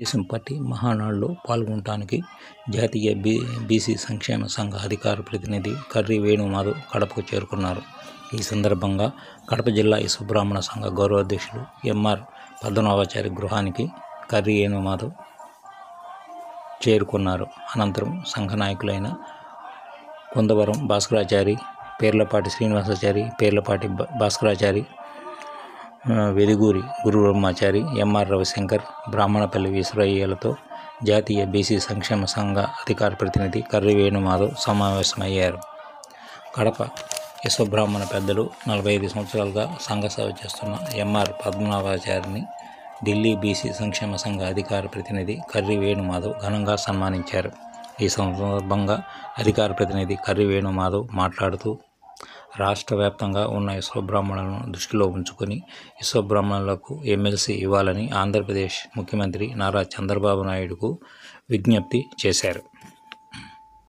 Telugu Desam party మహానాడులో పాల్గొనడానికి జాతీయ బీసీ సంక్షేమ సంఘ అధికార ప్రతినిధి కర్రి వేణుమాధవ్ కడపకు చేరుకున్నారు. ఈ సందర్భంగా కడప జిల్లా విశ్వబ్రాహ్మణ సంఘ గౌరవ అధ్యక్షులు ఎంఆర్ పద్మనాభాచారి గృహానికి కర్రి వేణుమాధవ్ చేరుకున్నారు. అనంతరం సంఘ నాయకులైన కొందవరం భాస్కరాచారి, పేర్లపాటి శ్రీనివాసాచారి, పేర్లపాటి భాస్కరాచారి, వెదిగూరి గురుబ్రహ్మచారి, ఎంఆర్ రవిశంకర్, బ్రాహ్మణపల్లి విశ్వయ్యలతో జాతీయ బీసీ సంక్షేమ సంఘ అధికార ప్రతినిధి కర్రి వేణుమాధవ్ సమావేశమయ్యారు. కడప విశ్వబ్రాహ్మణ పెద్దలు 45 సంవత్సరాలుగా సంఘ సేవ చేస్తున్న ఎంఆర్ పద్మనాభాచారిని ఢిల్లీ బీసీ సంక్షేమ సంఘ అధికార ప్రతినిధి కర్రి వేణుమాధవ్ ఘనంగా సన్మానించారు. ఈ సందర్భంగా అధికార ప్రతినిధి కర్రి వేణుమాధవ్ మాట్లాడుతూ రాష్ట్ర వ్యాప్తంగా ఉన్న విశ్వబ్రాహ్మణులను దృష్టిలో ఉంచుకొని విశ్వబ్రాహ్మణులకు ఎమ్మెల్సీ ఇవ్వాలని ఆంధ్రప్రదేశ్ ముఖ్యమంత్రి నారా చంద్రబాబు నాయుడుకు విజ్ఞప్తి చేశారు.